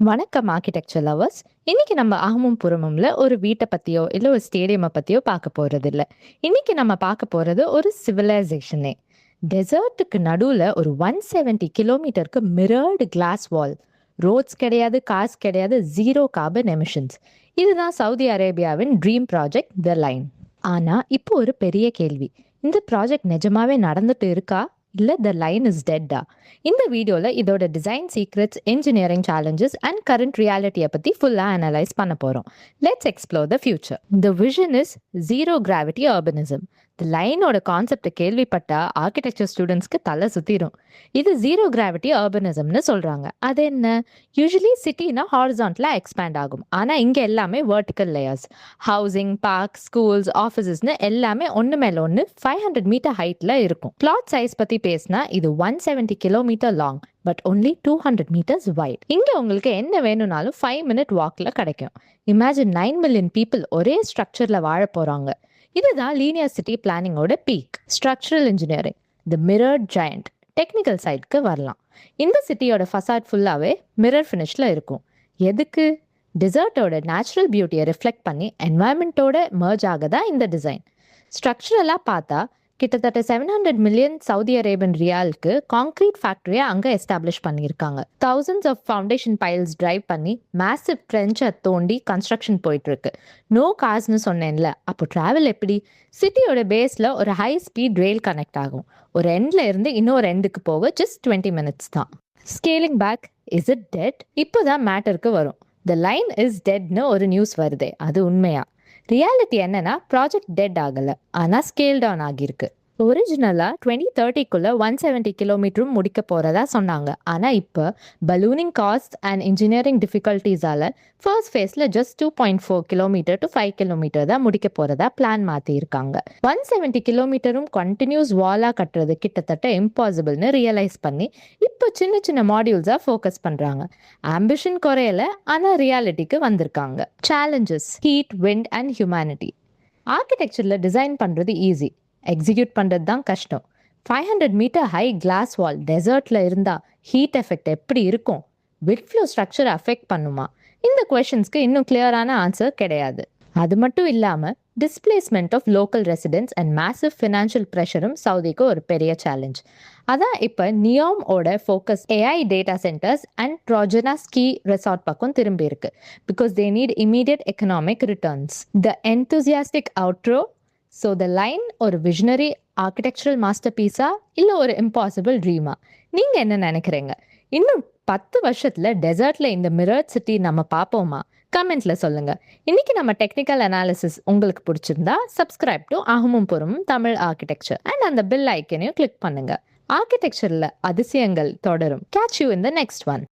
வணக்கம் architecture lovers. இன்னைக்கு நம்ம அகமும் புறமும்ல ஒரு வீட்டை பத்தியோ இல்ல ஒரு ஸ்டேடியமை பத்தியோ பார்க்க போறது இல்ல. இன்னைக்கு நம்ம பார்க்க போறது ஒரு சிவிலைசேஷனே. டெசர்ட்டுக்கு நடுவுல ஒரு 170 கிலோமீட்டருக்கு மிரர்டு கிளாஸ் வால். ரோட்ஸ் கிடையாது, கார்ஸ் கிடையாது, ஜீரோ கார்பன் எமிஷன்ஸ். இதுதான் சவுதி அரேபியாவின் ட்ரீம் ப்ராஜெக்ட் த லைன். ஆனா இப்போ ஒரு பெரிய கேள்வி, இந்த ப்ராஜெக்ட் நிஜமாவே நடந்துட்டு இருக்கா இல்ல த லைன் இஸ் டெட்டா? இந்த வீடியோல இதோட design secrets, engineering challenges and current ரியாலிட்டியை பத்தி ஃபுல்லா அனலைஸ் பண்ண போறோம். Let's explore the future. The vision is zero gravity urbanism. The லைனோட கான்செப்ட் கேள்விப்பட்டா ஆர்கிடெக்சர் ஸ்டூடெண்ட்ஸ்க்கு தலை சுத்திரும். இது ஜீரோ கிராவிட்டி அர்பனிசம்னு சொல்றாங்க. அது என்ன? யூஸ்வலி சிட்டினா ஹாரிசான்டலா எக்ஸ்பேண்ட் ஆகும், ஆனா இங்க எல்லாமே vertical layers. Housing, park, schools, ஆஃபீஸஸ்னு எல்லாமே ஒன்று மேல ஒன்று 500 மீட்டர் ஹைட்ல இருக்கும். பிளாட் சைஸ் பத்தி பேசினா இது 170 kilometre long but only 200 metres wide. இங்க உங்களுக்கு என்ன வேணும்னாலும் 5 மினிட் வாக்ல கிடைக்கும். இமேஜின் 9 மில்லியன் பீப்புள் ஒரே ஸ்ட்ரக்சர்ல வாழ போறாங்க. இதுதான் லீனியர் சிட்டி பிளானிங்கோட peak. Structural engineering, the mirror giant. Technical சைட்க்கு வரலாம். இந்த சிட்டியோட ஃபசாட் ஃபுல்லாவே மிரர் ஃபினிஷ்ல இருக்கும். எதுக்கு? டெசர்ட்டோட நேச்சுரல் பியூட்டியை ரிஃப்ளெக்ட் பண்ணி என்வாயன்மெண்ட்டோட மர்ஜ் ஆகதா இந்த டிசைன். ஸ்ட்ரக்சரலாக பார்த்தா கிட்டத்தட்ட 700 மில்லியன் சவுதி அரேபியன் ரியாலுக்கு கான்கிரீட் ஃபேக்டரியை அங்கே எஸ்டாப்ளிஷ் பண்ணியிருக்காங்க. Thousands of foundation piles drive பண்ணி மேசிவ் ட்ரென்ச்சை தோண்டி கன்ஸ்ட்ரக்ஷன் போயிட்டு இருக்கு. நோ கார்ஸ்னு சொன்னேன்ல, அப்போ டிராவல் எப்படி? சிட்டியோட பேஸில் ஒரு ஹை ஸ்பீட் ரெயில் கனெக்ட் ஆகும். ஒரு எண்ட்ல இருந்து இன்னொரு எண்டுக்கு போக ஜஸ்ட் 20 மினிட்ஸ் தான். Scaling back, is it dead? இப்போதான் மேட்டருக்கு வரும். த லைன் இஸ் டெட்னு ஒரு நியூஸ் வருதே, அது உண்மையா? ரியாலிட்டி என்னன்னா, ப்ராஜெக்ட் டெட் ஆகலை, ஆனால் ஸ்கேல் டவுன் ஆகியிருக்கு. ஒரிஜினலாக 2030க்குள்ள 170 கிலோமீட்டரும் முடிக்க போகிறதா சொன்னாங்க. ஆனால் இப்போ ballooning cost and engineering டிஃபிகல்ட்டிஸால் first ஃபேஸில் ஜஸ்ட் 2.4 கிலோமீட்டர் டு 5 கிலோமீட்டர் தான் முடிக்க போகிறதா பிளான் மாற்றியிருக்காங்க. 170 கிலோமீட்டரும் கண்டினியூஸ் வாலாக கட்டுறது கிட்டத்தட்ட இம்பாசிபிள்னு ரியலைஸ் பண்ணி இப்போ சின்ன சின்ன மாடியூல்ஸாக ஃபோக்கஸ் பண்ணுறாங்க. ஆம்பிஷன் குறையல, ஆனால் ரியாலிட்டிக்கு வந்திருக்காங்க. Challenges: heat, wind and humanity. ஆர்கிடெக்சரில் டிசைன் பண்ணுறது ஈஸி, எக்ஸிக்யூட் பண்ணுறது தான் கஷ்டம். 500 மீட்டர் ஹை கிளாஸ் வால் டெசர்ட்டில் இருந்தால் ஹீட் எஃபெக்ட் எப்படி இருக்கும்? விட் ஃப்ளோ ஸ்ட்ரக்சரை அஃபெக்ட் பண்ணுமா? இந்த கொஷின்ஸ்க்கு இன்னும் கிளியரான ஆன்சர் கிடையாது. அது மட்டும் இல்லாமல் displacement of local residents and massive financial ப்ரெஷரும் சவுதிக்கு ஒரு பெரிய சேலஞ்ச். அதான் இப்போ நியோமோட focus AI data centres and Trojena ski resort பக்கம் திரும்பி இருக்கு. Because they need immediate economic returns. The enthusiastic outro. So the line ஒரு விஷனரி ஆர்கிடெக்சரல் மாஸ்டர் பீஸா இல்லை ஒரு இம்பாசிபிள் ட்ரீமா? நீங்கள் என்ன நினைக்கிறீங்க? இன்னும் 10 வருஷத்தில் டெசர்ட்டில் இந்த மிரர் சிட்டி நம்ம பார்ப்போமா? கமெண்ட்ஸில் சொல்லுங்கள். இன்றைக்கி நம்ம டெக்னிக்கல் அனாலிசிஸ் உங்களுக்கு பிடிச்சிருந்தா சப்ஸ்கிரைப் டு அகமும் புறமும் தமிழ் ஆர்கிடெக்சர் அண்ட் அந்த பெல் ஐக்கனையும் கிளிக் பண்ணுங்கள். ஆர்கிடெக்சரில் அதிசயங்கள் தொடரும். Catch you in the next one.